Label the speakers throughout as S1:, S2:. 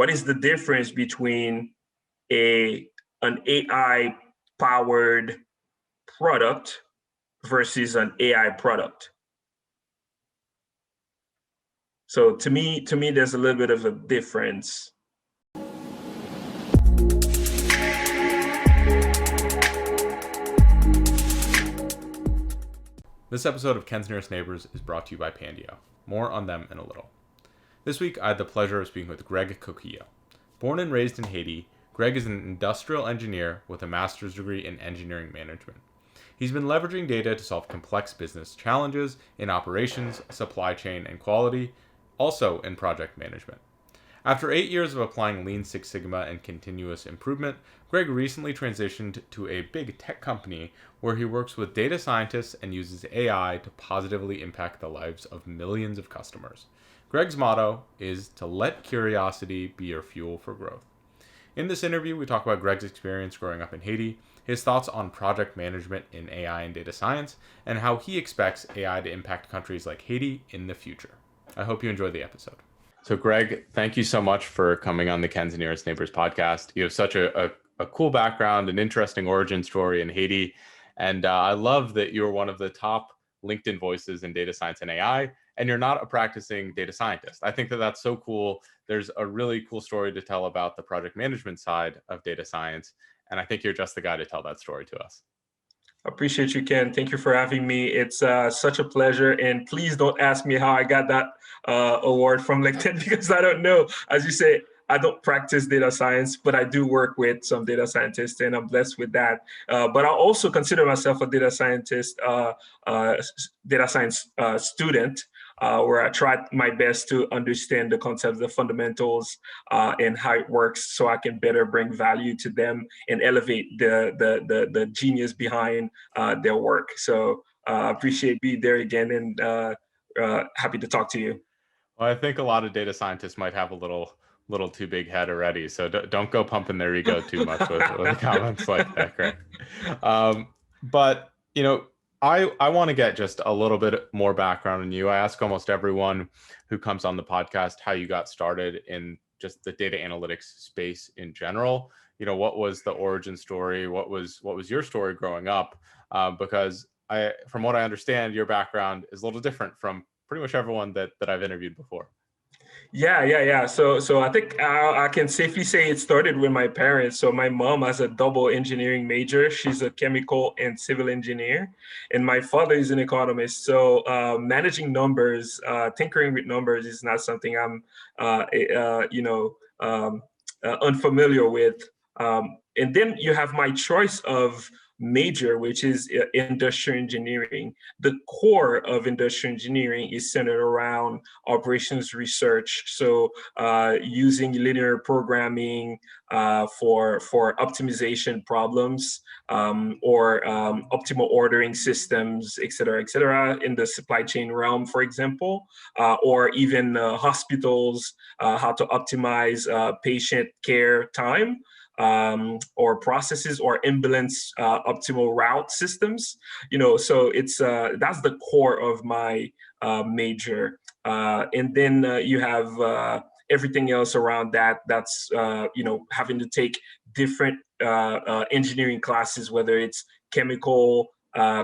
S1: what is the difference between an AI powered product versus an AI product? So to me, there's a little bit of a difference.
S2: This episode of Ken's Nearest Neighbors is brought to you by Pandio. More on them in a little. This week, I had the pleasure of speaking with Greg Coquillo. Born and raised in Haiti, Greg is an industrial engineer with a master's degree in engineering management. He's been leveraging data to solve complex business challenges in operations, supply chain, and quality, also in project management. After 8 years of applying Lean Six Sigma and continuous improvement, Greg recently transitioned to a big tech company where he works with data scientists and uses AI to positively impact the lives of millions of customers. Greg's motto is to let curiosity be your fuel for growth. In this interview, we talk about Greg's experience growing up in Haiti, his thoughts on project management in AI and data science, and how he expects AI to impact countries like Haiti in the future. I hope you enjoy the episode. So Greg, thank you so much for coming on the Ken's Nearest Neighbors podcast. You have such a cool background, an interesting origin story in Haiti. And I love that you're one of the top LinkedIn voices in data science and AI, and you're not a practicing data scientist. I think that that's so cool. There's a really cool story to tell about the project management side of data science. And I think you're just the guy to tell that story to us.
S1: I appreciate you, Ken. Thank you for having me. It's such a pleasure. And please don't ask me how I got that award from LinkedIn, because I don't know. As you say, I don't practice data science, but I do work with some data scientists, and I'm blessed with that. But I also consider myself a data scientist, data science student, where I try my best to understand the concepts, the fundamentals, and how it works, so I can better bring value to them and elevate the genius behind their work. So I appreciate being there again, and happy to talk to you.
S2: Well, I think a lot of data scientists might have a little too big head already, so don't go pumping their ego too much with comments like that, Greg. But you know, I want to get just a little bit more background on you. I ask almost everyone who comes on the podcast how you got started in just the data analytics space in general. You know, what was the origin story? What was your story growing up? Because from what I understand, your background is a little different from pretty much everyone that I've interviewed before.
S1: Yeah. So I think I can safely say it started with my parents. So my mom has a double engineering major. She's a chemical and civil engineer, and my father is an economist. So managing numbers, tinkering with numbers is not something I'm, unfamiliar with. And then you have my choice of major, which is industrial engineering. The core of industrial engineering is centered around operations research. So using linear programming for optimization problems, or optimal ordering systems, et cetera, in the supply chain realm, for example, or even hospitals, how to optimize patient care time, or processes, or ambulance optimal route systems. So it's that's the core of my major, and then you have everything else around that. That's having to take different engineering classes, whether it's chemical,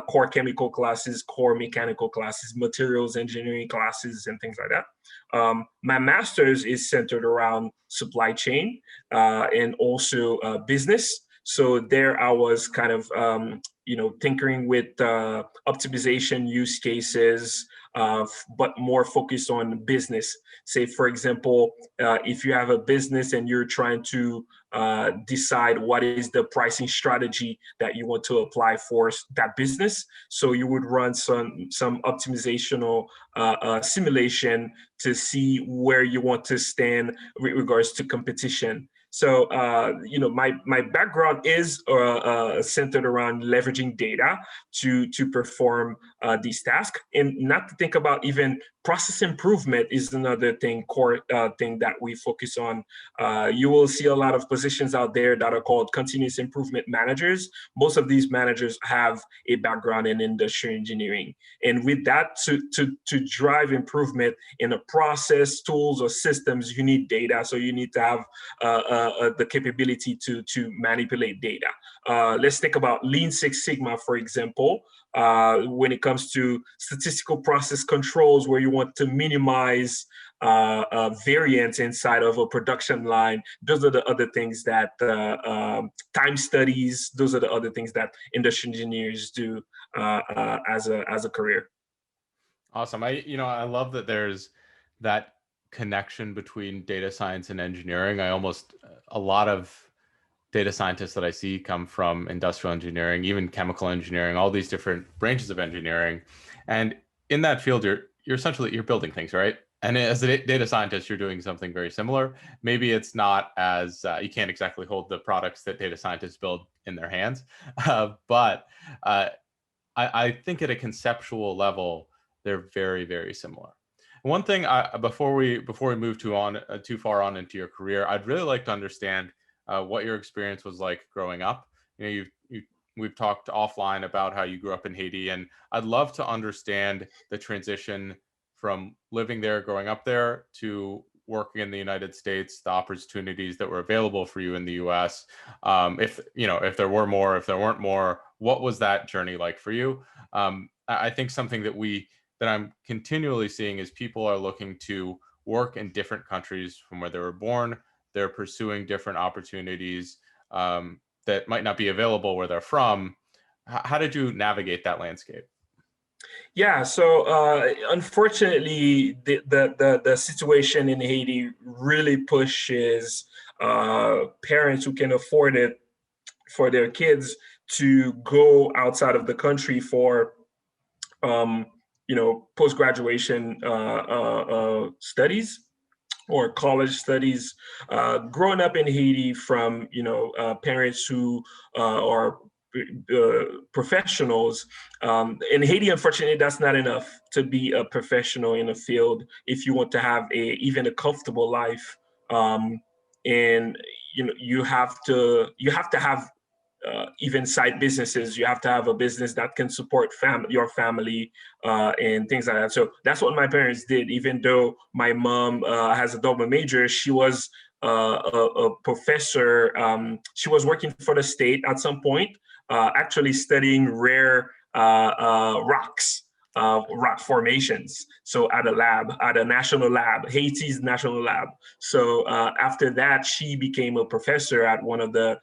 S1: core chemical classes, core mechanical classes, materials engineering classes, and things like that. My master's is centered around supply chain and also business. So there I was kind of, tinkering with optimization use cases, but more focused on business. Say, for example, if you have a business and you're trying to decide what is the pricing strategy that you want to apply for that business. So you would run some optimizational simulation to see where you want to stand with regards to competition. So, my background is centered around leveraging data to perform these tasks, and not to think about even process improvement is another core thing that we focus on. You will see a lot of positions out there that are called continuous improvement managers. Most of these managers have a background in industrial engineering, and with that, to drive improvement in a process, tools, or systems, you need data. So you need to have the capability to manipulate data. Let's think about Lean Six Sigma, for example. When it comes to statistical process controls, where you want to minimize variance inside of a production line, those are the other things that time studies, those are the other things that industrial engineers do as a career.
S2: Awesome. I love that there's that connection between data science and engineering. A lot of data scientists that I see come from industrial engineering, even chemical engineering, all these different branches of engineering. And in that field, you're building things, right? And as a data scientist, you're doing something very similar. Maybe it's not as, you can't exactly hold the products that data scientists build in their hands, but I think at a conceptual level, they're very, very similar. One thing, before we move too far on into your career, I'd really like to understand what your experience was like growing up. We've talked offline about how you grew up in Haiti, and I'd love to understand the transition from living there, growing up there, to working in the United States, the opportunities that were available for you in the U.S. If there were more, if there weren't more, what was that journey like for you? I think something that I'm continually seeing is people are looking to work in different countries from where they were born. They're pursuing different opportunities that might not be available where they're from. How did you navigate that landscape?
S1: Yeah, so unfortunately, the situation in Haiti really pushes parents who can afford it for their kids to go outside of the country for post-graduation studies or college studies. Growing up in Haiti from parents who are professionals. In Haiti, unfortunately, that's not enough to be a professional in a field if you want to have even a comfortable life. And you have to have even side businesses. You have to have a business that can support your family and things like that. So that's what my parents did. Even though my mom has a double major, she was a professor. She was working for the state at some point, actually studying rare rocks. Rock formations. So at a national lab, Haiti's national lab. So after that, she became a professor at one of their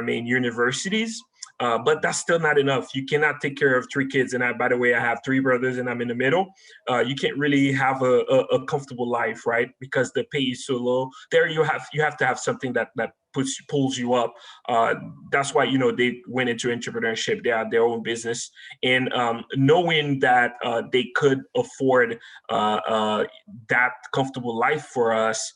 S1: main universities. But that's still not enough. You cannot take care of three kids. And by the way, I have three brothers and I'm in the middle. You can't really have a comfortable life, right? Because the pay is so low. There you have to have something that pulls you up. That's why, they went into entrepreneurship. They had their own business. And knowing that they could afford that comfortable life for us,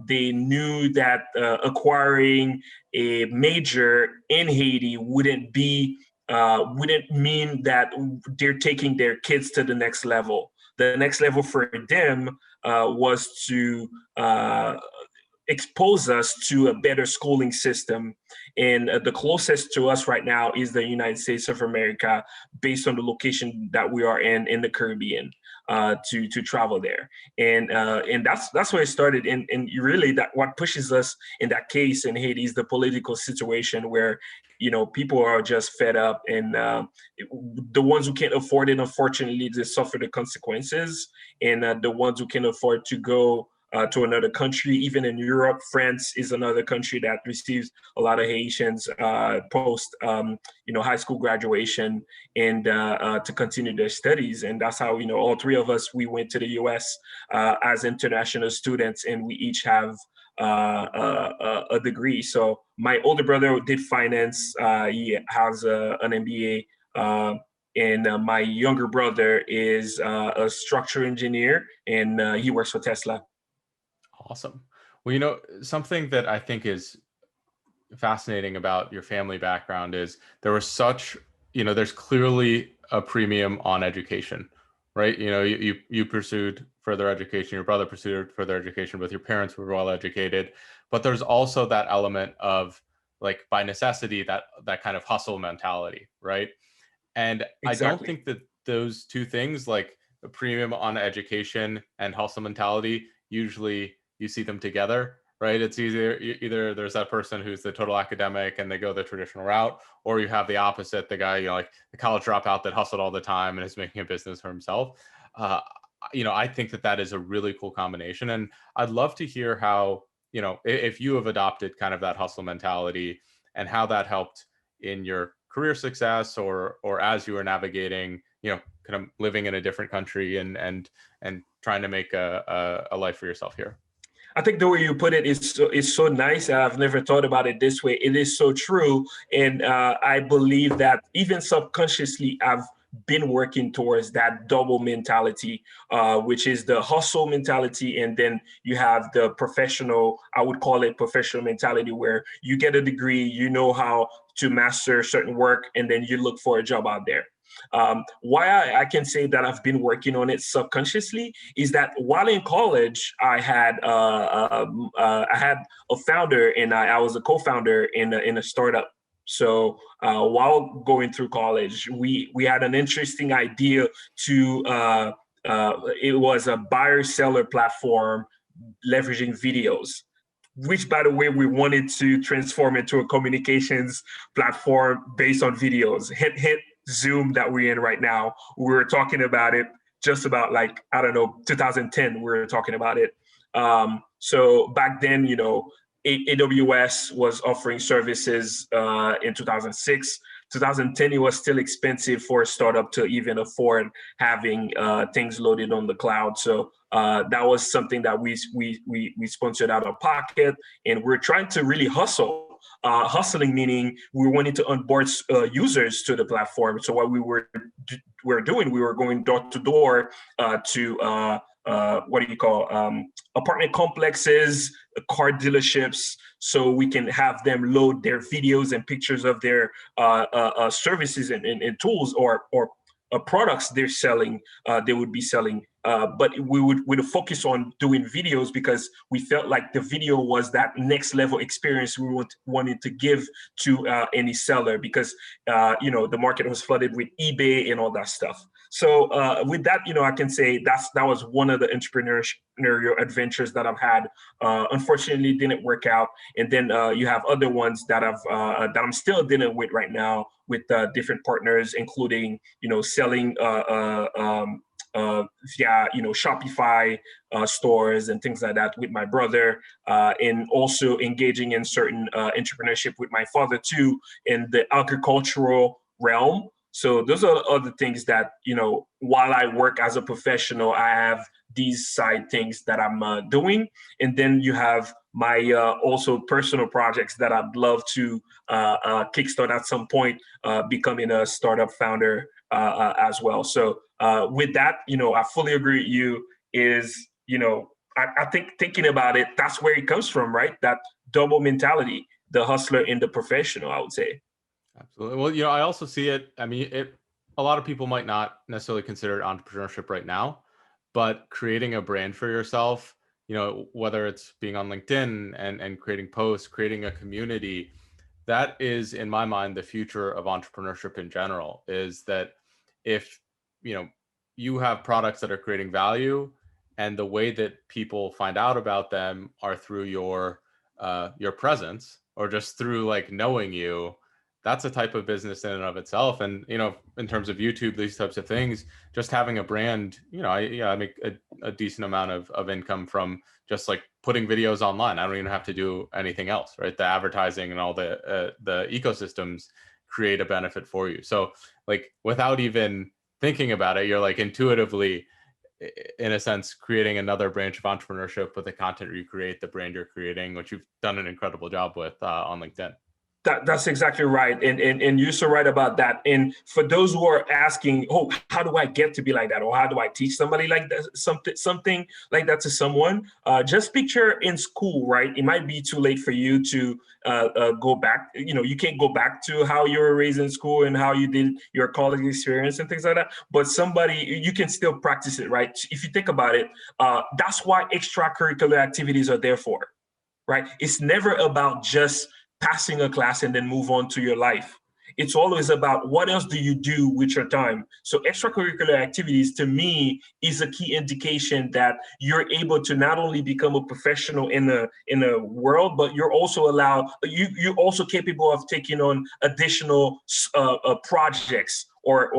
S1: they knew that acquiring a major in Haiti wouldn't mean that they're taking their kids to the next level. The next level for them was to expose us to a better schooling system. And the closest to us right now is the United States of America, based on the location that we are in the Caribbean, to travel there. And that's where it started. And really that what pushes us in that case in Haiti is the political situation where, people are just fed up, and the ones who can't afford it, unfortunately, they suffer the consequences. And the ones who can afford to go to another country, even in Europe, France is another country that receives a lot of Haitians post, high school graduation, and to continue their studies. And that's how, all three of us, we went to the U.S. As international students, and we each have a degree. So my older brother did finance. He has an MBA. And my younger brother is a structural engineer, and he works for Tesla.
S2: Awesome. Well, something that I think is fascinating about your family background is there was such, there's clearly a premium on education, right? You pursued further education, your brother pursued further education, but your parents were well educated. But there's also that element of, like, by necessity, that kind of hustle mentality, right? And I don't
S1: Exactly.
S2: think that those two things, like a premium on education and hustle mentality, usually you see them together, right? It's either there's that person who's the total academic and they go the traditional route, or you have the opposite, the guy, like the college dropout that hustled all the time and is making a business for himself. Uh, I think that is a really cool combination. And I'd love to hear how, if you have adopted kind of that hustle mentality and how that helped in your career success, or as you were navigating, kind of living in a different country and trying to make a life for yourself here.
S1: I think the way you put it is so nice. I've never thought about it this way. It is so true, and I believe that even subconsciously, I've been working towards that double mentality, which is the hustle mentality, and then you have the professional. I would call it professional mentality, where you get a degree, you know how to master certain work, and then you look for a job out there. Why I can say that I've been working on it subconsciously is that while in college, I had a founder, and I was a co-founder in a startup. So while going through college, we had an interesting idea to it was a buyer seller platform leveraging videos, which, by the way, we wanted to transform into a communications platform based on videos. Hit Zoom that we're in right now. We were talking about it just about, like, I don't know, 2010. We were talking about it. So back then, AWS was offering services in 2006. 2010, it was still expensive for a startup to even afford having things loaded on the cloud. So that was something that we sponsored out of pocket, and we're trying to really hustle. Hustling meaning we wanted to onboard users to the platform. So what we were doing, we were going door to door to what do you call apartment complexes, car dealerships, so we can have them load their videos and pictures of their services and tools or products they're selling, they would be selling. But we would focus on doing videos because we felt like the video was that next level experience we wanted to give to any seller, because the market was flooded with eBay and all that stuff. So with that, I can say that was one of the entrepreneurial adventures that I've had. Unfortunately, didn't work out. And then you have other ones that I'm still dealing with right now with different partners, including selling via Shopify stores and things like that with my brother, and also engaging in certain entrepreneurship with my father too in the agricultural realm. So those are other things that, while I work as a professional, I have these side things that I'm doing. And then you have my also personal projects that I'd love to kickstart at some point, becoming a startup founder as well. So with that, I fully agree with you is, I think thinking about it, that's where it comes from, right? That double mentality, the hustler and the professional, I would say.
S2: Absolutely. Well, I also see it. I mean, a lot of people might not necessarily consider it entrepreneurship right now, but creating a brand for yourself, whether it's being on LinkedIn and creating posts, creating a community, that is, in my mind, the future of entrepreneurship in general, is that if, you have products that are creating value, and the way that people find out about them are through your presence, or just through, like, knowing you, that's a type of business in and of itself. And in terms of YouTube, these types of things, just having a brand, I make a decent amount of income from just, like, putting videos online. I don't even have to do anything else, right? The advertising and all the ecosystems create a benefit for you. So, like, without even thinking about it, you're, like, intuitively, in a sense, creating another branch of entrepreneurship with the content you create, the brand you're creating, which you've done an incredible job with on LinkedIn.
S1: That's exactly right. And you're so right about that. And for those who are asking, oh, how do I get to be like that? Or how do I teach somebody like that, something like that to someone? Just picture in school, right? It might be too late for you to go back. You can't go back to how you were raised in school and how you did your college experience and things like that. But you can still practice it, right? If you think about it, that's why extracurricular activities are there for, right? It's never about just passing a class and then move on to your life. It's always about what else do you do with your time. So extracurricular activities to me is a key indication that you're able to not only become a professional in a world, but you're also capable of taking on additional projects or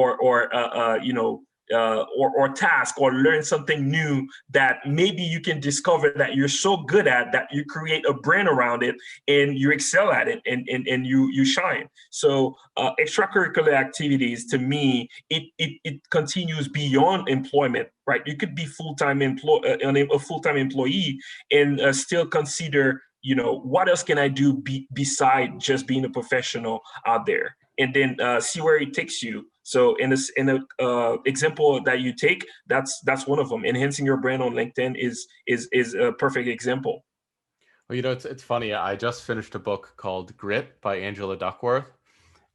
S1: task or learn something new that maybe you can discover that you're so good at that you create a brand around it and you excel at it and you shine. So extracurricular activities to me, it continues beyond employment, right? You could be a full-time employee and still consider, what else can I do beside just being a professional out there? And then see where it takes you. So in a example that you take, that's one of them. Enhancing your brand on LinkedIn is a perfect example.
S2: Well, it's funny. I just finished a book called Grit by Angela Duckworth,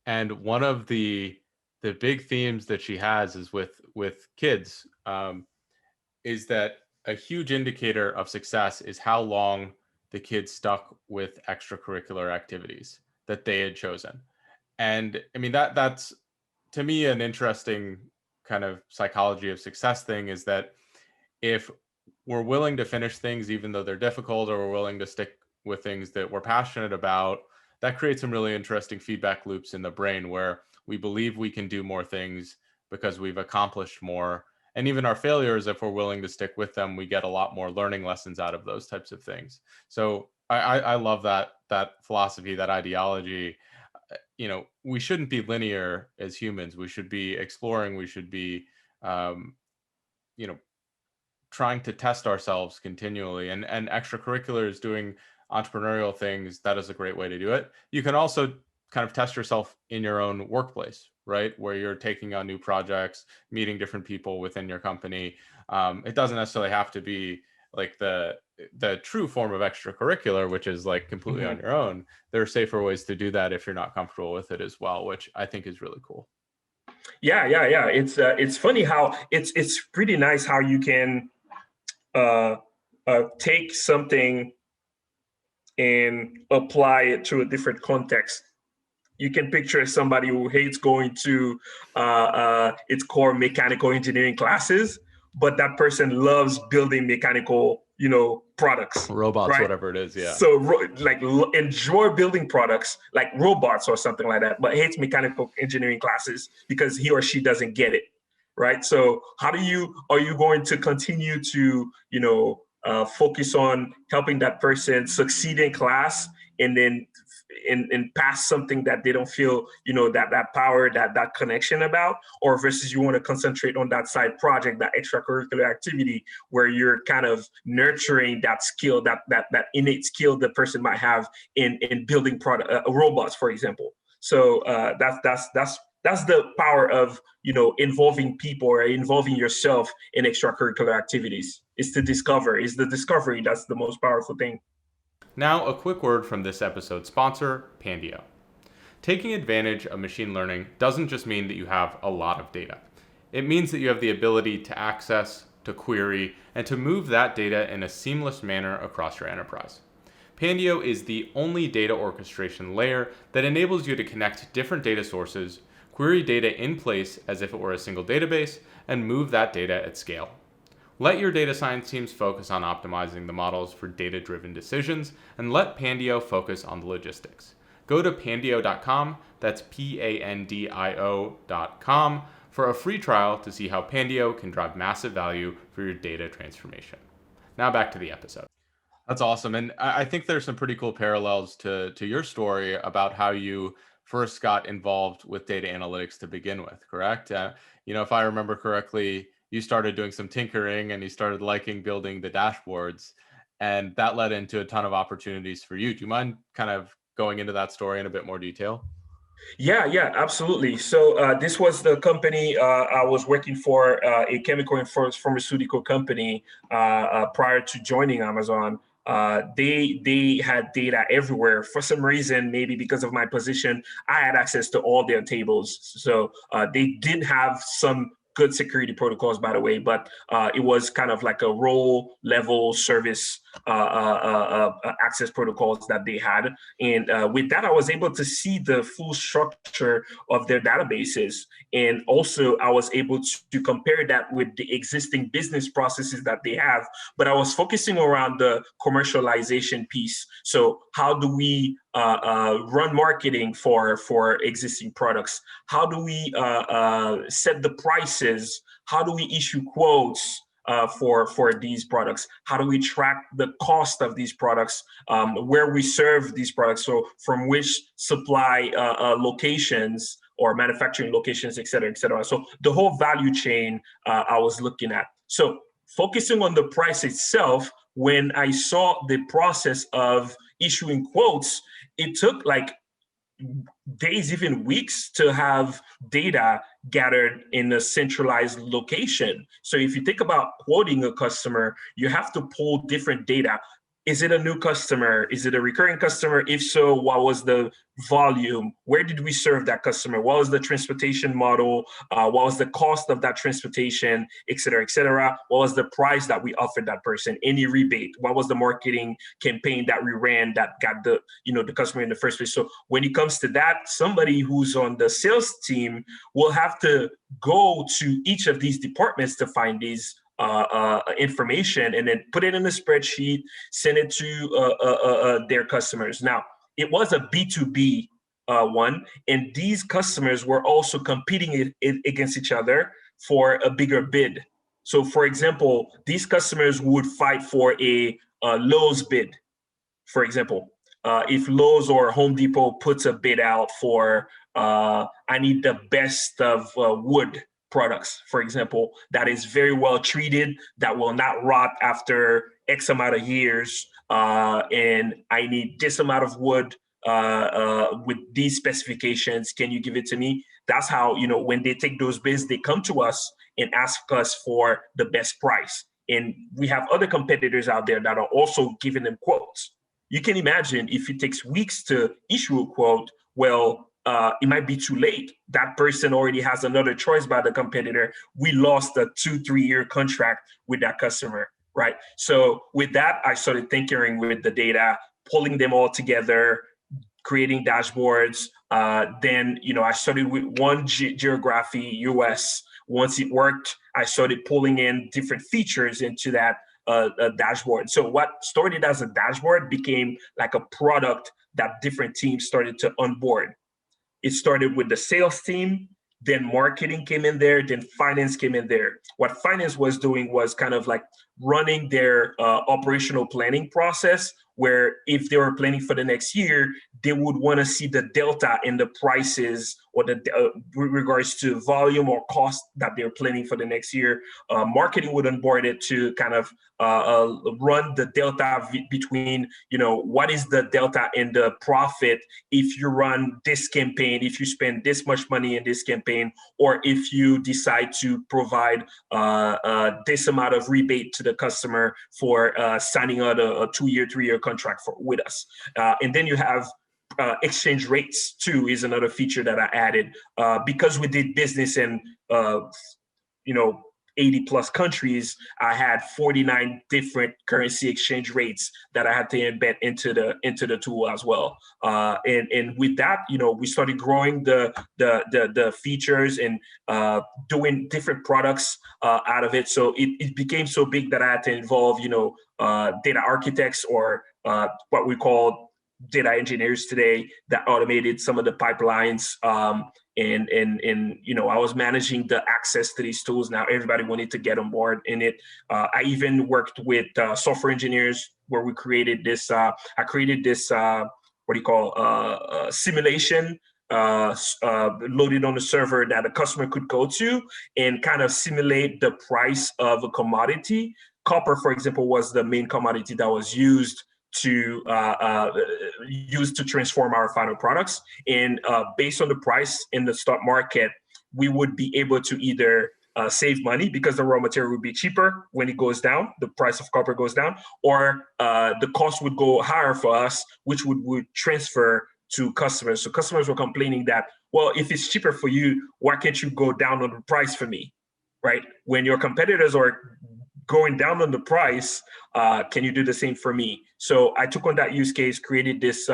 S2: and one of the big themes that she has is with kids, is that a huge indicator of success is how long the kids stuck with extracurricular activities that they had chosen. And I mean, that's to me an interesting kind of psychology of success thing, is that if we're willing to finish things even though they're difficult, or we're willing to stick with things that we're passionate about, that creates some really interesting feedback loops in the brain where we believe we can do more things because we've accomplished more. And even our failures, if we're willing to stick with them, we get a lot more learning lessons out of those types of things. So I love that philosophy, that ideology. We shouldn't be linear as humans. We should be exploring. We should be, trying to test ourselves continually. And extracurriculars, doing entrepreneurial things, that is a great way to do it. You can also kind of test yourself in your own workplace, right? Where you're taking on new projects, meeting different people within your company. It doesn't necessarily have to be like the true form of extracurricular, which is like completely on your own. There are safer ways to do that if you're not comfortable with it as well, which I think is really cool.
S1: Yeah. It's funny how it's pretty nice how you can take something and apply it to a different context. You can picture somebody who hates going to its core mechanical engineering classes, but that person loves building mechanical, products,
S2: robots,
S1: right?
S2: Whatever it is. Yeah.
S1: So enjoy building products like robots or something like that, but hates mechanical engineering classes because he or she doesn't get it, right? So are you going to continue to, focus on helping that person succeed in class and then and pass something that they don't feel, that power, that connection about, or versus you want to concentrate on that side project, that extracurricular activity where you're kind of nurturing that skill, that innate skill the person might have in building robots, for example. So that's the power of, involving people or involving yourself in extracurricular activities. Is the discovery that's the most powerful thing.
S2: Now, a quick word from this episode's sponsor, Pandio. Taking advantage of machine learning doesn't just mean that you have a lot of data. It means that you have the ability to access, to query, and to move that data in a seamless manner across your enterprise. Pandio is the only data orchestration layer that enables you to connect different data sources, query data in place as if it were a single database, and move that data at scale. Let your data science teams focus on optimizing the models for data-driven decisions, and let Pandio focus on the logistics. Go to pandio.com, that's pandio.com, for a free trial to see how Pandio can drive massive value for your data transformation. Now back to the episode. That's awesome. And I think there's some pretty cool parallels to your story about how you first got involved with data analytics to begin with, correct? If I remember correctly, you started doing some tinkering and you started liking building the dashboards, and that led into a ton of opportunities for you. Do you mind kind of going into that story in a bit more detail?
S1: Yeah, absolutely. So this was the company I was working for, a chemical and pharmaceutical company prior to joining Amazon. They had data everywhere. For some reason, maybe because of my position, I had access to all their tables. So they did have some good security protocols, by the way, but it was kind of like a role level service access protocols that they had. And with that, I was able to see the full structure of their databases. And also, I was able to compare that with the existing business processes that they have. But I was focusing around the commercialization piece. So how do we run marketing for existing products? How do we set the prices? How do we issue quotes for these products? How do we track the cost of these products? Where we serve these products? So from which supply locations or manufacturing locations, et cetera, et cetera. So the whole value chain I was looking at. So focusing on the price itself, when I saw the process of issuing quotes, it took like days, even weeks, to have data gathered in a centralized location. So if you think about quoting a customer, you have to pull different data. Is it a new customer? Is it a recurring customer? If so, what was the volume? Where did we serve that customer? What was the transportation model? What was the cost of that transportation, et cetera, et cetera? What was the price that we offered that person? Any rebate? What was the marketing campaign that we ran that got the customer in the first place? So when it comes to that, somebody who's on the sales team will have to go to each of these departments to find these information and then put it in a spreadsheet, send it to their customers. Now, it was a B2B one, and these customers were also competing against each other for a bigger bid. So, for example, these customers would fight for a Lowe's bid, for example. If Lowe's or Home Depot puts a bid out for, I need the best of wood products, for example, that is very well treated, that will not rot after X amount of years, and I need this amount of wood with these specifications. Can you give it to me? That's how, when they take those bids, they come to us and ask us for the best price. And we have other competitors out there that are also giving them quotes. You can imagine if it takes weeks to issue a quote, well, it might be too late. That person already has another choice by the competitor. We lost a 2-3 year contract with that customer, right? So with that, I started tinkering with the data, pulling them all together, creating dashboards. Then, I started with one geography, US. Once it worked, I started pulling in different features into that dashboard. So what started as a dashboard became like a product that different teams started to onboard. It started with the sales team, then marketing came in there, then finance came in there. What finance was doing was kind of like running their operational planning process, where if they were planning for the next year, they would want to see the delta in the prices or the with regards to volume or cost that they're planning for the next year. Marketing would onboard it to kind of run the delta between, what is the delta in the profit if you run this campaign, if you spend this much money in this campaign, or if you decide to provide this amount of rebate to the customer for signing out a 2-year, 3-year contract with us. And then you have exchange rates too, is another feature that I added because we did business in 80 plus countries. I had 49 different currency exchange rates that I had to embed into the tool as well. And with that, we started growing the features and doing different products out of it. So it became so big that I had to involve data architects or what we call data engineers today that automated some of the pipelines. And I was managing the access to these tools. Now everybody wanted to get on board in it. I even worked with software engineers where we created this. I created this simulation loaded on the server that a customer could go to and kind of simulate the price of a commodity. Copper, for example, was the main commodity that was used to use to transform our final products. And based on the price in the stock market, we would be able to either save money because the raw material would be cheaper when it goes down, the price of copper goes down, or the cost would go higher for us, which would transfer to customers. So customers were complaining that, well, if it's cheaper for you, why can't you go down on the price for me, right? When your competitors are going down on the price, can you do the same for me? So I took on that use case, created this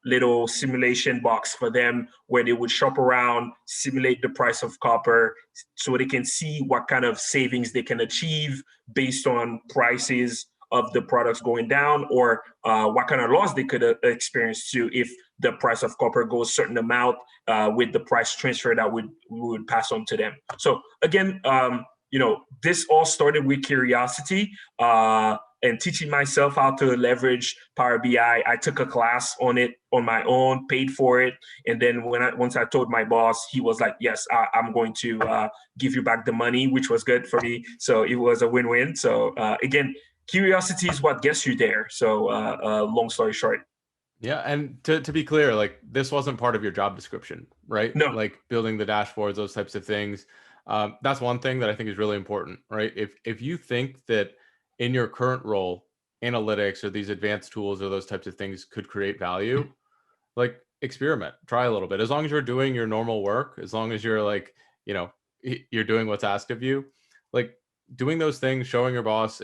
S1: little simulation box for them where they would shop around, simulate the price of copper so they can see what kind of savings they can achieve based on prices of the products going down, or what kind of loss they could experience too if the price of copper goes a certain amount with the price transfer that we would pass on to them. So again, this all started with curiosity and teaching myself how to leverage Power BI. I took a class on it on my own, paid for it. And then once I told my boss, he was like, yes, I'm going to give you back the money, which was good for me. So it was a win-win. So again, curiosity is what gets you there. So long story short.
S2: Yeah, and to be clear, like this wasn't part of your job description, right?
S1: No.
S2: Like building the dashboards, those types of things. That's one thing that I think is really important, right? If you think that in your current role, analytics or these advanced tools or those types of things could create value, like experiment, try a little bit. As long as you're doing your normal work, as long as you're like, you're doing what's asked of you, like doing those things, showing your boss,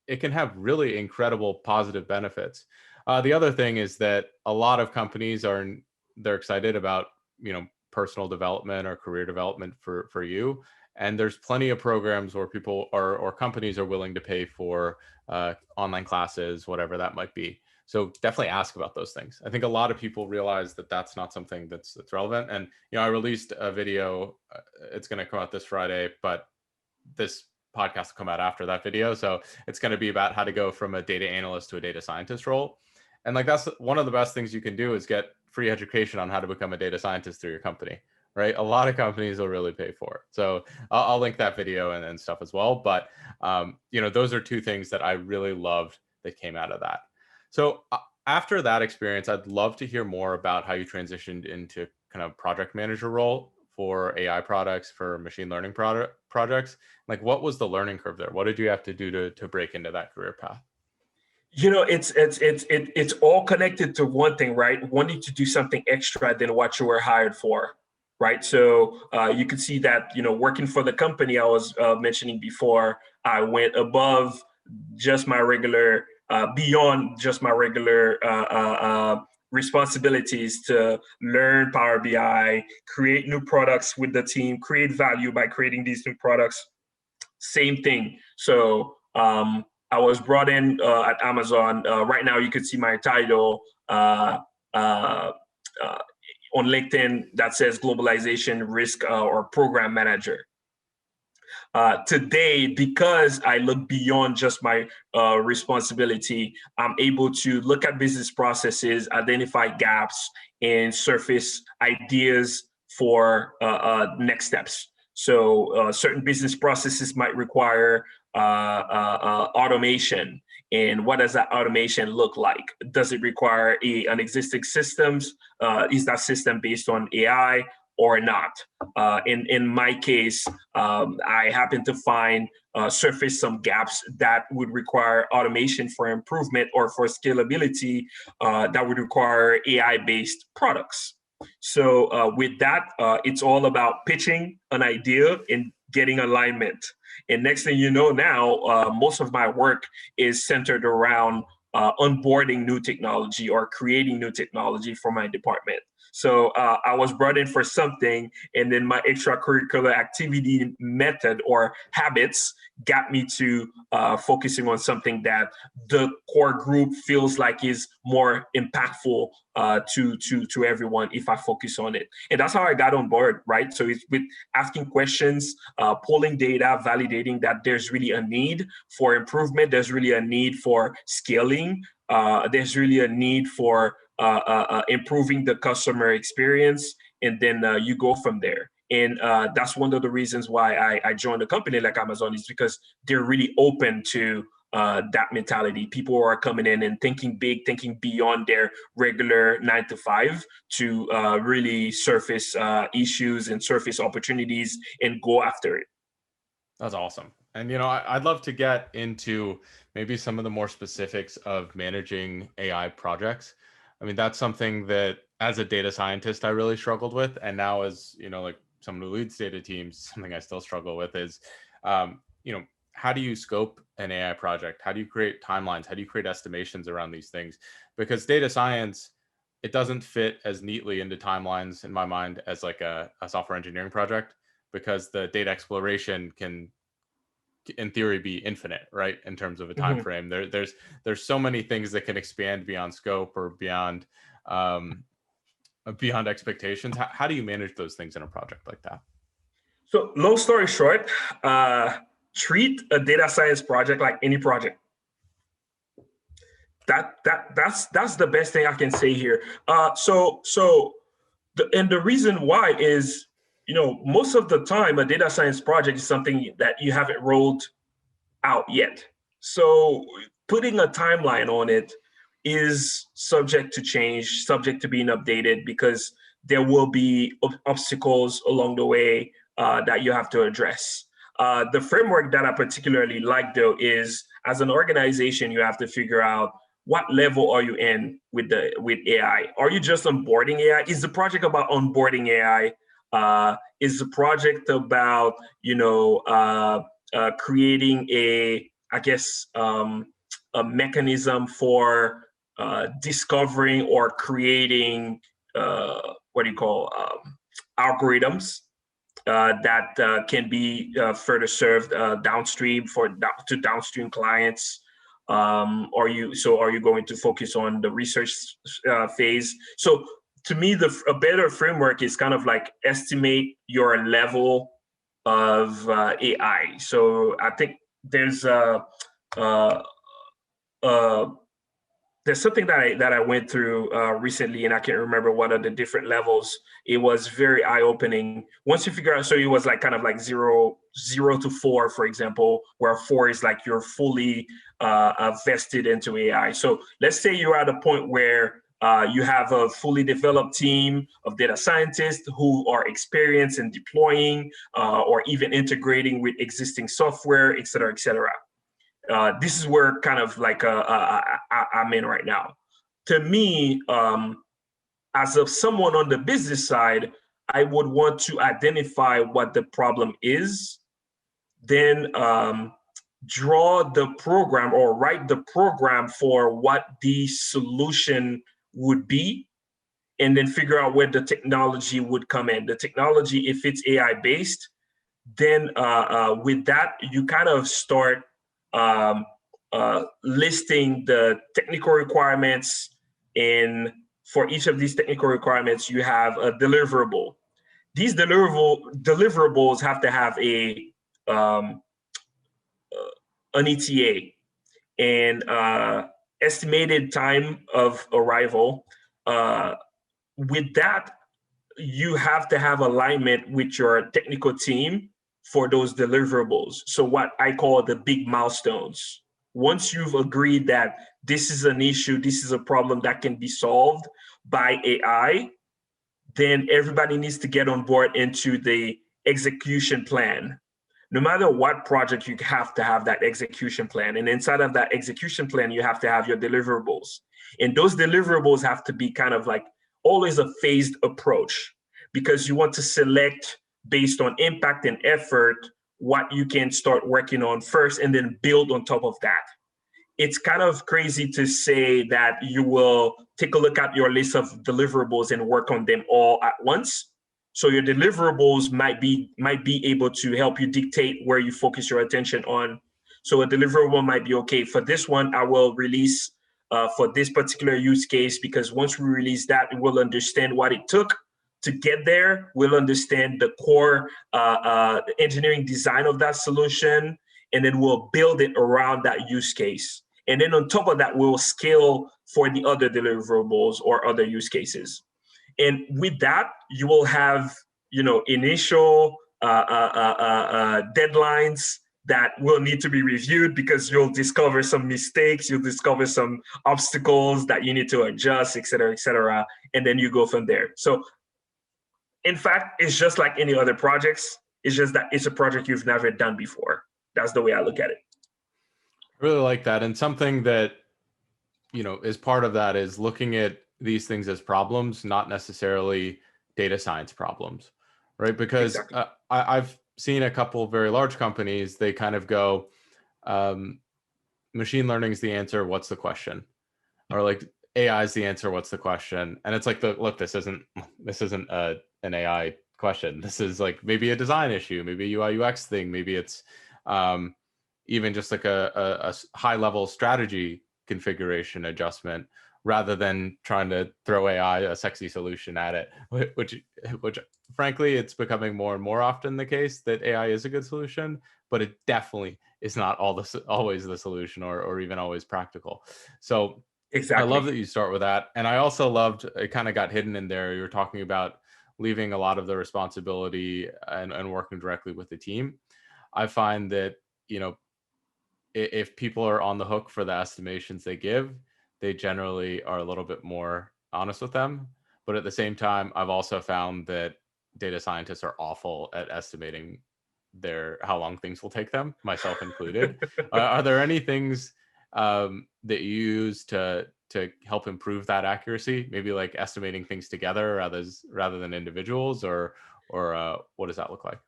S2: it can have really incredible positive benefits. The other thing is that a lot of companies they're excited about, personal development or career development for you. And there's plenty of programs where people or companies are willing to pay for online classes, whatever that might be. So definitely ask about those things. I think a lot of people realize that that's not something that's relevant. And, I released a video, it's going to come out this Friday, but this podcast will come out after that video. So it's going to be about how to go from a data analyst to a data scientist role. And like, that's one of the best things you can do is get free education on how to become a data scientist through your company, right? A lot of companies will really pay for it. So I'll link that video and stuff as well. But, those are two things that I really loved that came out of that. So after that experience, I'd love to hear more about how you transitioned into kind of project manager role for AI products, for machine learning projects. Like, what was the learning curve there? What did you have to do to break into that career path?
S1: It's all connected to one thing, right? Wanting to do something extra than what you were hired for, right? So you could see that, working for the company I was mentioning before, I went above just my regular, beyond just my regular responsibilities to learn Power BI, create new products with the team, create value by creating these new products. Same thing. So I was brought in at Amazon. Right now, you could see my title on LinkedIn that says Globalization Risk or Program Manager. Today, because I look beyond just my responsibility, I'm able to look at business processes, identify gaps, and surface ideas for next steps. So certain business processes might require automation. And what does that automation look like? Does it require an existing systems? Is that system based on AI or not? In my case, I happen to surface some gaps that would require automation for improvement or for scalability that would require AI-based products. So with that, it's all about pitching an idea and getting alignment. And next thing you know now, most of my work is centered around onboarding new technology or creating new technology for my department. So I was brought in for something, and then my extracurricular activity method or habits got me to focusing on something that the core group feels like is more impactful to everyone if I focus on it. And that's how I got on board, right? So it's with asking questions, pulling data, validating that there's really a need for improvement, there's really a need for scaling, there's really a need for improving the customer experience, and then you go from there. And that's one of the reasons why I joined a company like Amazon, is because they're really open to that mentality. People are coming in and thinking big, thinking beyond their regular 9 to 5 to really surface issues and surface opportunities and go after it.
S2: That's awesome. And, I'd love to get into maybe some of the more specifics of managing AI projects. I mean, that's something that as a data scientist, I really struggled with. And now as, like someone who leads data teams, something I still struggle with is, how do you scope an AI project? How do you create timelines? How do you create estimations around these things? Because data science, it doesn't fit as neatly into timelines in my mind as like a software engineering project, because the data exploration can, in theory, be infinite, right? In terms of a time frame, there's so many things that can expand beyond scope or beyond expectations. How do you manage those things in a project like that?
S1: So long story short, treat a data science project like any project. That's the best thing I can say here. The reason why is, most of the time a data science project is something that you haven't rolled out yet. So putting a timeline on it is subject to change, subject to being updated, because there will be obstacles along the way that you have to address. The framework that I particularly like, though, is as an organization, you have to figure out what level are you in with AI. Are you just onboarding AI? Is the project about onboarding AI? Is the project about creating a mechanism for discovering or creating algorithms that can be further served downstream to downstream clients? Are you going to focus on the research phase? So to me, a better framework is kind of like estimate your level of AI. So I think there's something that I went through recently, and I can't remember what are the different levels. It was very eye-opening. Once you figure out, so it was like kind of like 0 to 4, for example, where 4 is like you're fully vested into AI. So let's say you're at a point where you have a fully developed team of data scientists who are experienced in deploying or even integrating with existing software, et cetera, et cetera. This is where kind of like I'm in right now. To me, as of someone on the business side, I would want to identify what the problem is, then draw the program or write the program for what the solution would be, and then figure out where the technology would come in. The technology, if it's AI based, then with that, you kind of start listing the technical requirements, and for each of these technical requirements, you have a deliverable. These deliverables have to have an ETA and estimated time of arrival. With that, you have to have alignment with your technical team for those deliverables. So what I call the big milestones. Once you've agreed that this is an issue, this is a problem that can be solved by AI, then everybody needs to get on board into the execution plan. No matter what project, you have to have that execution plan. And inside of that execution plan, you have to have your deliverables. And those deliverables have to be kind of like always a phased approach, because you want to select based on impact and effort what you can start working on first and then build on top of that. It's kind of crazy to say that you will take a look at your list of deliverables and work on them all at once. So your deliverables might be able to help you dictate where you focus your attention on. So a deliverable might be, okay, for this one, I will release for this particular use case, because once we release that, we'll understand what it took to get there. We'll understand the core engineering design of that solution, and then we'll build it around that use case. And then on top of that, we'll scale for the other deliverables or other use cases. And with that, you will have, initial deadlines that will need to be reviewed because you'll discover some mistakes, you'll discover some obstacles that you need to adjust, et cetera, and then you go from there. So in fact, it's just like any other projects. It's just that it's a project you've never done before. That's the way I look at it.
S2: I really like that. And something that, is part of that is looking at these things as problems, not necessarily data science problems, right? Because
S1: Exactly.
S2: I've seen a couple of very large companies, they kind of go, machine learning is the answer, what's the question? Or like AI is the answer, what's the question? And it's like, look, this isn't an AI question. This is like maybe a design issue, maybe a UI UX thing, maybe it's even just like a high level strategy configuration adjustment, rather than trying to throw AI a sexy solution at it, which frankly, it's becoming more and more often the case that AI is a good solution, but it definitely is not always the solution, or even always practical. So
S1: Exactly.
S2: I love that you start with that. And I also loved, it kind of got hidden in there, you were talking about leaving a lot of the responsibility and working directly with the team. I find that, if people are on the hook for the estimations they give, they generally are a little bit more honest with them. But at the same time, I've also found that data scientists are awful at estimating how long things will take them, myself included. Are there any things that you use to help improve that accuracy? Maybe like estimating things together rather than individuals, or what does that look like?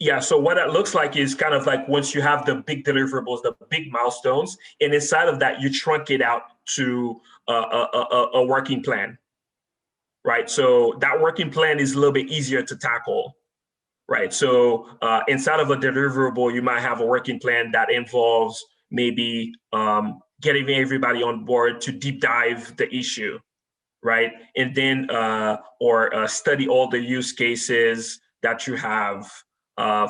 S1: Yeah, so what that looks like is kind of like once you have the big deliverables, the big milestones, and inside of that, you trunk it out to a working plan, right? So that working plan is a little bit easier to tackle, right? So inside of a deliverable, you might have a working plan that involves maybe getting everybody on board to deep dive the issue, right? And then or study all the use cases that you have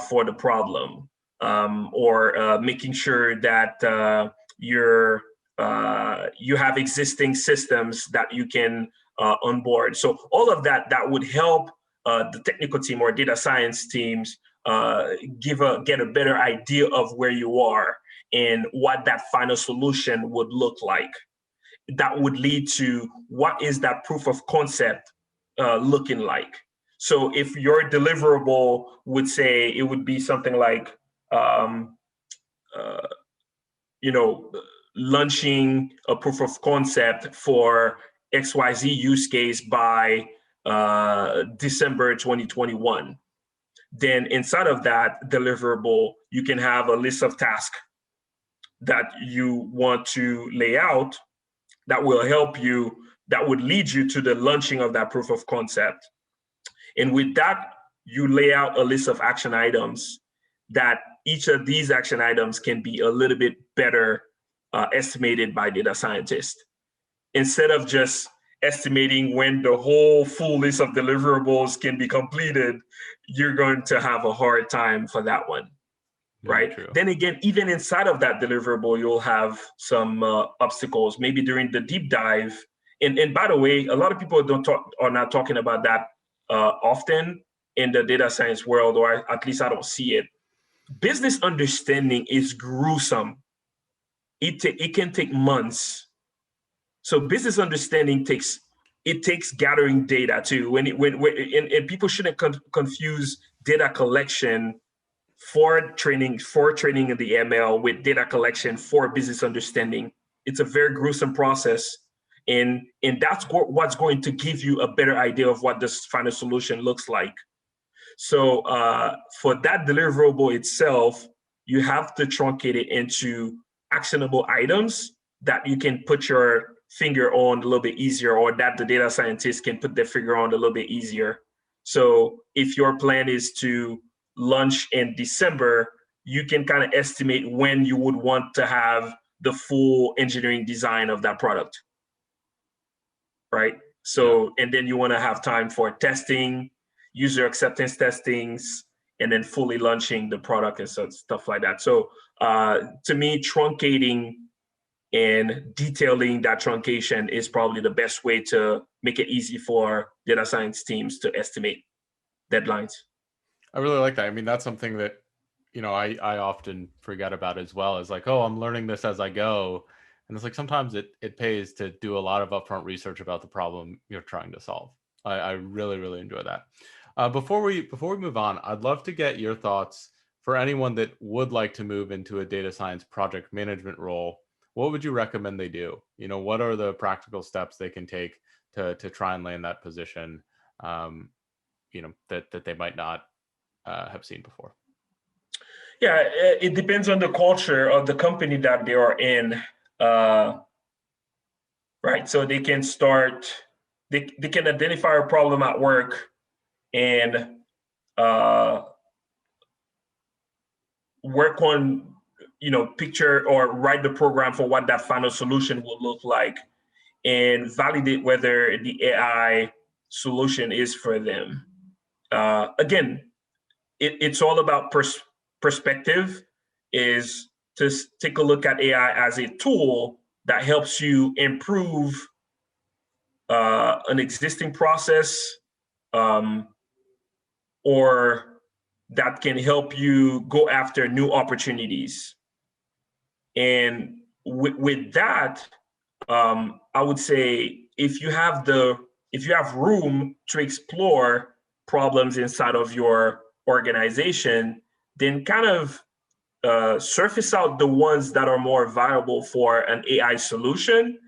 S1: for the problem, or making sure that you have existing systems that you can onboard. So all of that would help the technical team or data science teams get a better idea of where you are and what that final solution would look like. That would lead to what is that proof of concept looking like. So if your deliverable would say it would be something like, um, uh, you know, launching a proof of concept for XYZ use case by December 2021, then inside of that deliverable, you can have a list of tasks that you want to lay out that will help you, that would lead you to the launching of that proof of concept. And with that, you lay out a list of action items that each of these action items can be a little bit better estimated by data scientists. Instead of just estimating when the whole full list of deliverables can be completed, you're going to have a hard time for that one. Right.
S2: True.
S1: Then again, even inside of that deliverable, you'll have some obstacles, maybe during the deep dive. And by the way, a lot of people are not talking about that often in the data science world, or at least I don't see it. Business understanding is gruesome. It can take months. So business understanding takes gathering data too. And people shouldn't confuse data collection for training in the ML with data collection for business understanding. It's a very gruesome process, and that's what's going to give you a better idea of what this final solution looks like. So for that deliverable itself, you have to truncate it into actionable items that you can put your finger on a little bit easier, or that the data scientists can put their finger on a little bit easier. So if your plan is to launch in December, you can kind of estimate when you would want to have the full engineering design of that product, right? So, and then you want to have time for testing, user acceptance testings, and then fully launching the product and stuff like that. So to me, truncating and detailing that truncation is probably the best way to make it easy for data science teams to estimate deadlines.
S2: I really like that. I mean, that's something that I often forget about as well, is like, oh, I'm learning this as I go. And it's like, sometimes it pays to do a lot of upfront research about the problem you're trying to solve. I really, really enjoy that. Before we move on, I'd love to get your thoughts for anyone that would like to move into a data science project management role. What would you recommend they do? What are the practical steps they can take to try and land that position, that they might not have seen before?
S1: Yeah, it depends on the culture of the company that they are in, right? So they can they can identify a problem at work and uh, work on, picture or write the program for what that final solution will look like, and validate whether the AI solution is for them. Again, it's all about perspective, is to take a look at AI as a tool that helps you improve an existing process, um, or that can help you go after new opportunities. And with that, I would say if you have room to explore problems inside of your organization, then kind of surface out the ones that are more viable for an AI solution,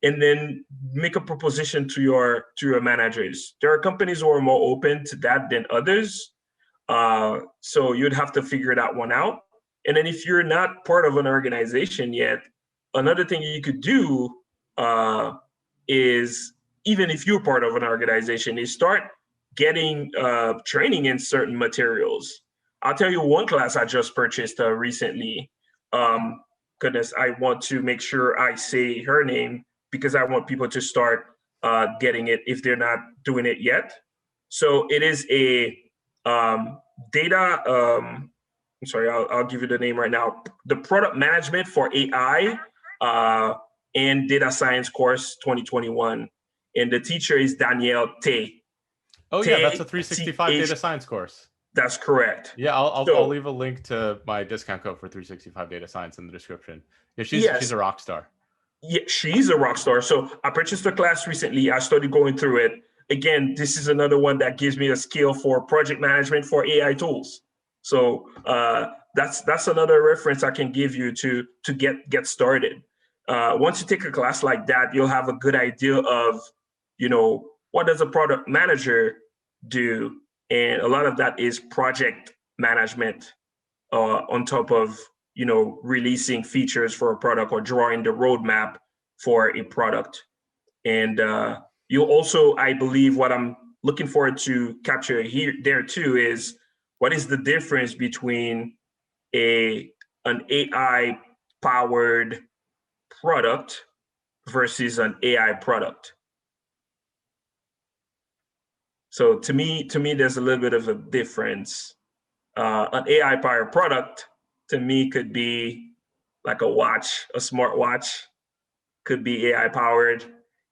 S1: and then make a proposition to your managers. There are companies who are more open to that than others, so you'd have to figure that one out. And then if you're not part of an organization yet, another thing you could do is, even if you're part of an organization, is start getting training in certain materials. I'll tell you one class I just purchased recently. Goodness, I want to make sure I say her name because I want people to start getting it if they're not doing it yet. So it is a data. I'm sorry, I'll give you the name right now. The Product Management for AI and Data Science course 2021, and the teacher is Danielle Tay.
S2: Oh yeah, that's a 365 data science course.
S1: That's correct.
S2: Yeah, I'll leave a link to my discount code for 365 data science in the description. Yeah, she's a rock star.
S1: Yeah, she's a rock star. So I purchased the class recently. I started going through it. Again, this is another one that gives me a skill for project management for AI tools. So that's another reference I can give you to get started. Once you take a class like that, you'll have a good idea of, what does a product manager do, and a lot of that is project management on top of releasing features for a product or drawing the roadmap for a product. And you also, I believe, what I'm looking forward to capture there too is, what is the difference between an AI powered product versus an AI product? So to me, there's a little bit of a difference. An AI powered product to me could be like a watch, a smart watch, could be AI powered.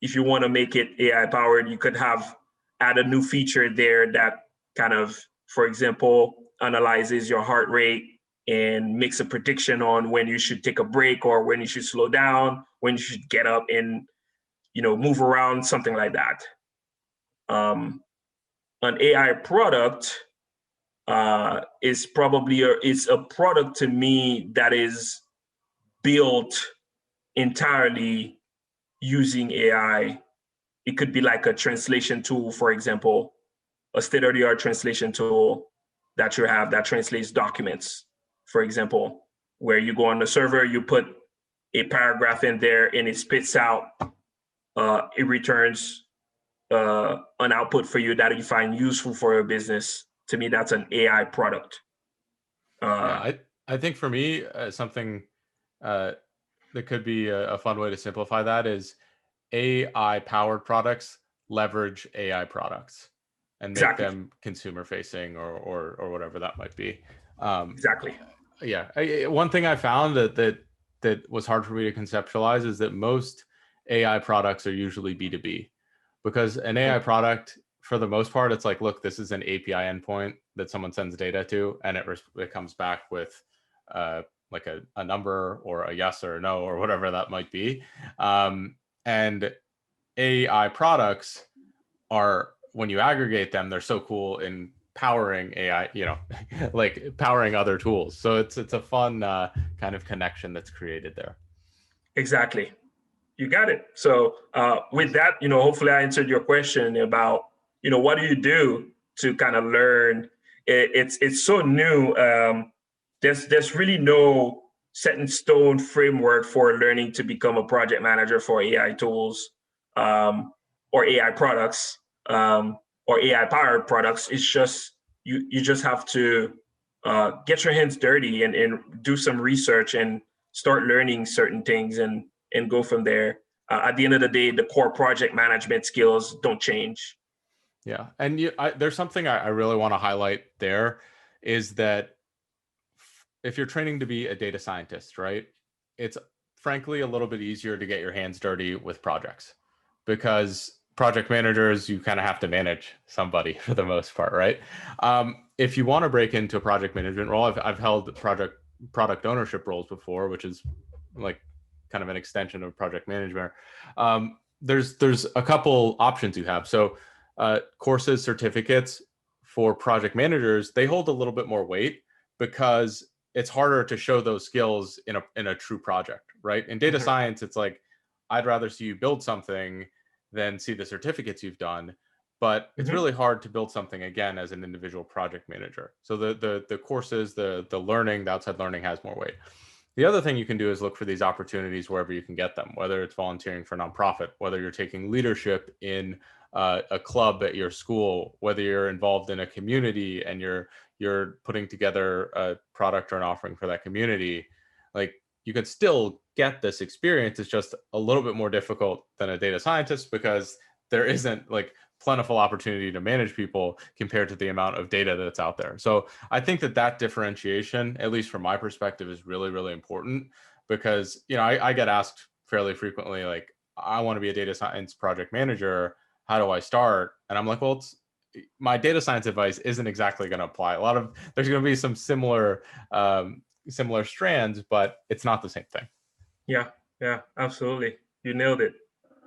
S1: If you want to make it AI powered, you could add a new feature there that kind of, for example, analyzes your heart rate and makes a prediction on when you should take a break or when you should slow down, when you should get up and move around, something like that. An AI product is probably it's a product to me that is built entirely using AI. It could be like a translation tool, for example, a state-of-the-art translation tool that you have that translates documents, for example, where you go on the server, you put a paragraph in there and it spits out, it returns an output for you that you find useful for your business. To me, that's an AI product.
S2: Yeah, I think for me, something that could be a fun way to simplify that is AI powered products leverage AI products and make
S1: Exactly.
S2: them consumer facing or whatever that might be.
S1: Exactly.
S2: Yeah, one thing I found that was hard for me to conceptualize is that most AI products are usually B2B, because an AI product for the most part, it's like, look, this is an API endpoint that someone sends data to, and it comes back with like a number or a yes or a no or whatever that might be. And AI products are, when you aggregate them, they're so cool in powering AI, like powering other tools. So it's a fun kind of connection that's created there.
S1: Exactly. You got it. So with that, hopefully I answered your question about, what do you do to kind of learn? It's so new. There's really no set in stone framework for learning to become a project manager for AI tools or AI products or AI powered products. It's just you just have to get your hands dirty and do some research and start learning certain things and go from there. At the end of the day, the core project management skills don't change.
S2: Yeah, and there's something I really want to highlight there, is that if you're training to be a data scientist, right, it's frankly a little bit easier to get your hands dirty with projects, because project managers, you kind of have to manage somebody for the most part, right? If you want to break into a project management role, I've held product ownership roles before, which is like kind of an extension of project management. There's a couple options you have. So courses, certificates for project managers, they hold a little bit more weight because it's harder to show those skills in a true project, right? In data science, it's like, I'd rather see you build something than see the certificates you've done. But it's really hard to build something again as an individual project manager. So the courses, the learning, the outside learning has more weight. The other thing you can do is look for these opportunities wherever you can get them, whether it's volunteering for a nonprofit, whether you're taking leadership in a club at your school, whether you're involved in a community and you're putting together a product or an offering for that community. Like, you can still get this experience. It's just a little bit more difficult than a data scientist, because there isn't like plentiful opportunity to manage people compared to the amount of data that's out there. So I think that differentiation, at least from my perspective, is really, really important, because, I get asked fairly frequently, like, I want to be a data science project manager. How do I start? And I'm like, well, my data science advice isn't exactly going to apply. There's going to be some similar strands, but it's not the same thing.
S1: Yeah, absolutely. You nailed it.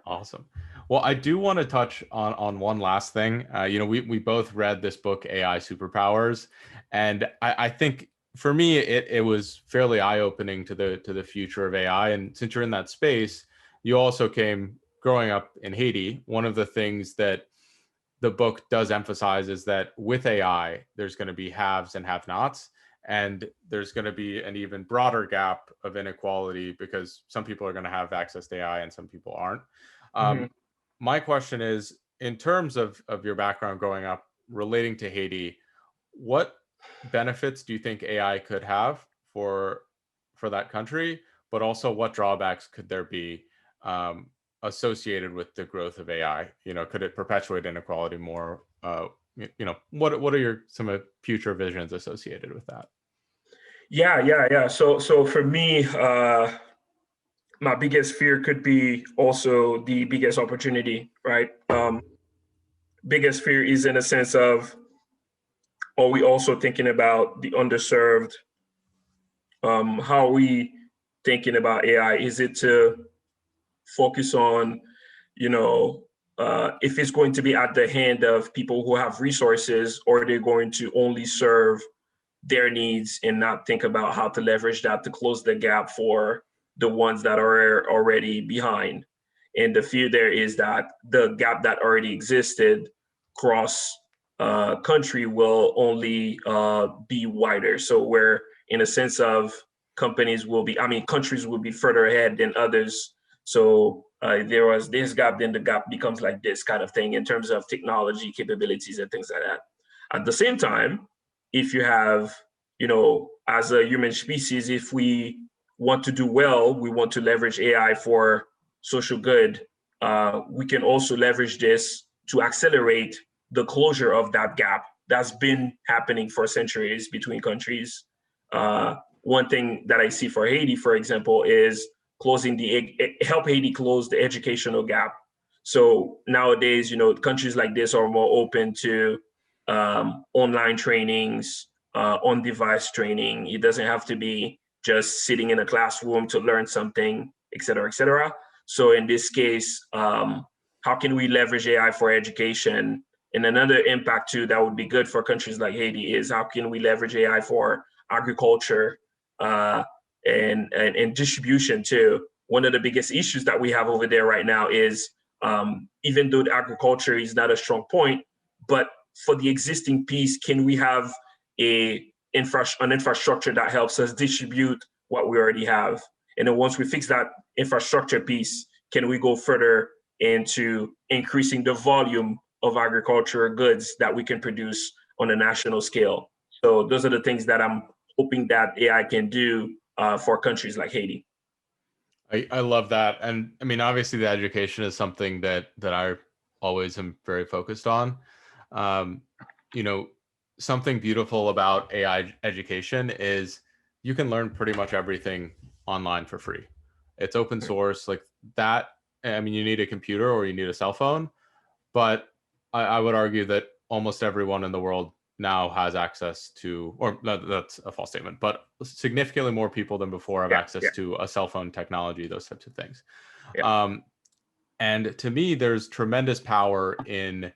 S2: Awesome. Well, I do want to touch on one last thing. We both read this book, AI Superpowers, and I think for me it was fairly eye-opening to the future of AI. And since you're in that space, you also came growing up in Haiti. One of the things that the book does emphasize is that with AI, there's going to be haves and have-nots, and there's going to be an even broader gap of inequality, because some people are going to have access to AI and some people aren't. My question is, in terms of your background growing up relating to Haiti, what benefits do you think AI could have for that country, but also what drawbacks could there be associated with the growth of AI? Could it perpetuate inequality more? What are some of future visions associated with that?
S1: Yeah. So for me, my biggest fear could be also the biggest opportunity, right? Biggest fear is in a sense of, are we also thinking about the underserved? How are we thinking about AI? Is it to focus on, if it's going to be at the hand of people who have resources, or they're going to only serve their needs and not think about how to leverage that to close the gap for the ones that are already behind? And the fear there is that the gap that already existed cross country will only be wider. So where, in a sense of, countries will be further ahead than others. So there was this gap, then the gap becomes like this kind of thing in terms of technology capabilities and things like that. At the same time, if you have, as a human species, if we want to do well, we want to leverage AI for social good, we can also leverage this to accelerate the closure of that gap that's been happening for centuries between countries. One thing that I see for Haiti, for example, is help Haiti close the educational gap. So nowadays, countries like this are more open to online trainings, on-device training. It doesn't have to be just sitting in a classroom to learn something, et cetera, et cetera. So in this case, how can we leverage AI for education? And another impact too that would be good for countries like Haiti is how can we leverage AI for agriculture and distribution too. One of the biggest issues that we have over there right now is even though the agriculture is not a strong point, but for the existing piece, can we have an infrastructure that helps us distribute what we already have? And then once we fix that infrastructure piece, can we go further into increasing the volume of agricultural goods that we can produce on a national scale? So those are the things that I'm hoping that AI can do for countries like Haiti.
S2: I love that. And I mean, obviously the education is something that I always am very focused on. Um, you know, something beautiful about AI education is you can learn pretty much everything online for free. It's open source like that. I mean, you need a computer or you need a cell phone, but I would argue that almost everyone in the world now has access to, or that's a false statement, but significantly more people than before have access to a cell phone technology, those types of things. And to me, there's tremendous power in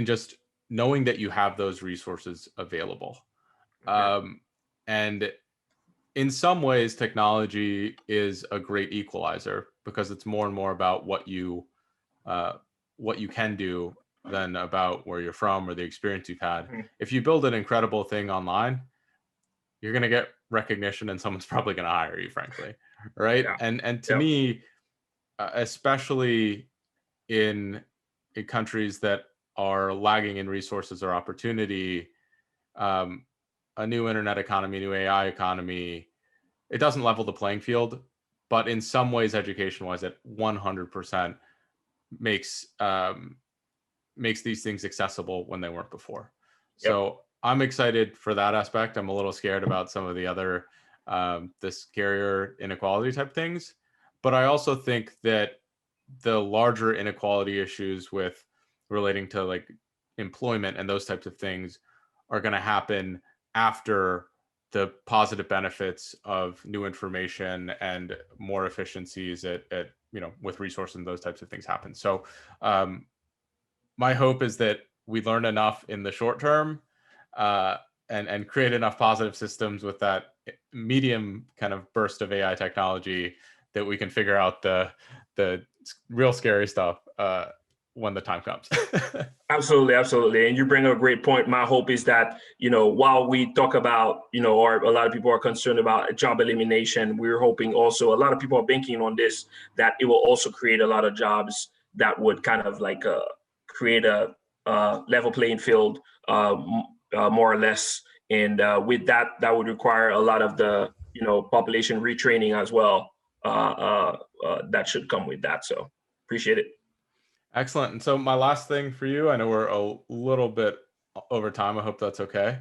S2: just knowing that you have those resources available. And in some ways, technology is a great equalizer because it's more and more about what you can do than about where you're from or the experience you've had. If you build an incredible thing online, you're going to get recognition and someone's probably going to hire you, frankly. Right. And to me, especially in countries that are lagging in resources or opportunity, a new internet economy, new AI economy, it doesn't level the playing field, but in some ways, education-wise, it 100% makes these things accessible when they weren't before. So I'm excited for that aspect. I'm a little scared about some of the other the scarier inequality type things, but I also think that the larger inequality issues with relating to like employment and those types of things are going to happen after the positive benefits of new information and more efficiencies at with resources and those types of things happen. So my hope is that we learn enough in the short term and create enough positive systems with that medium kind of burst of AI technology that we can figure out the real scary stuff when the time comes.
S1: Absolutely, absolutely. And you bring up a great point. My hope is that, while we talk about, or a lot of people are concerned about job elimination, we're hoping also a lot of people are banking on this, that it will also create a lot of jobs that would kind of like create a level playing field, more or less. And with that, that would require a lot of the, population retraining as well. That should come with that. So appreciate it.
S2: Excellent. And so my last thing for you, I know we're a little bit over time, I hope that's okay,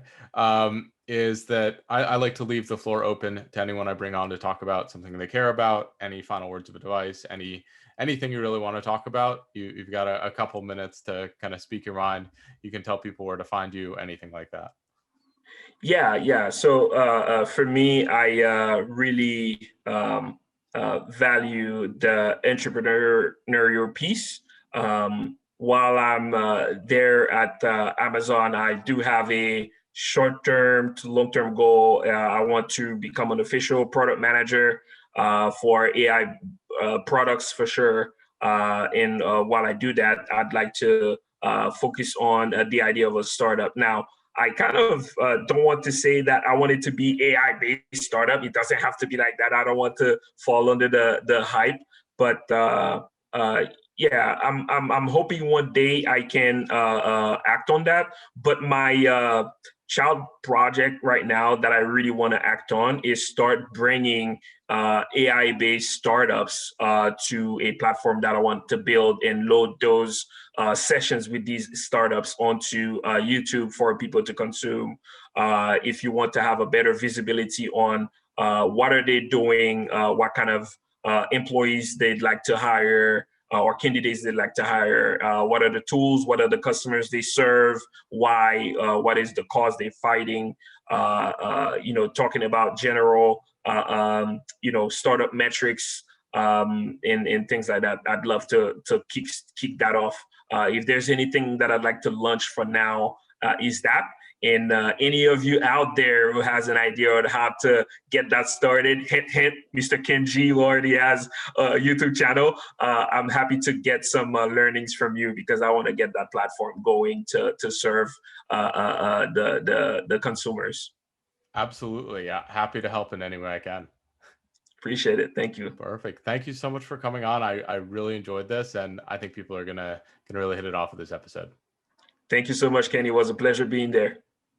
S2: is that I like to leave the floor open to anyone I bring on to talk about something they care about, any final words of advice, anything you really want to talk about. You've got a couple minutes to kind of speak your mind. You can tell people where to find you, anything like that.
S1: Yeah. So for me, I really value the entrepreneurial piece. While I'm there at Amazon, I do have a short-term to long-term goal. I want to become an official product manager for AI products for sure. And while I do that, I'd like to focus on the idea of a startup. Now, I kind of don't want to say that I want it to be AI-based startup. It doesn't have to be like that. I don't want to fall under the hype, but yeah, I'm hoping one day I can act on that. But my child project right now that I really want to act on is start bringing AI-based startups to a platform that I want to build and load those sessions with these startups onto YouTube for people to consume. If you want to have a better visibility on what are they doing, what kind of employees they'd like to hire, or candidates they like to hire. What are the tools? What are the customers they serve? Why? What is the cause they're fighting? Talking about general, startup metrics, and things like that. I'd love to kick that off. If there's anything that I'd like to launch for now, is that. And any of you out there who has an idea on how to get that started, hint, Mr. Kenji, who already has a YouTube channel. I'm happy to get some learnings from you, because I want to get that platform going to serve the consumers.
S2: Absolutely. Yeah. Happy to help in any way I can.
S1: Appreciate it. Thank you.
S2: Perfect. Thank you so much for coming on. I really enjoyed this, and I think people are gonna really hit it off with this episode.
S1: Thank you so much, Kenny. It was a pleasure being there.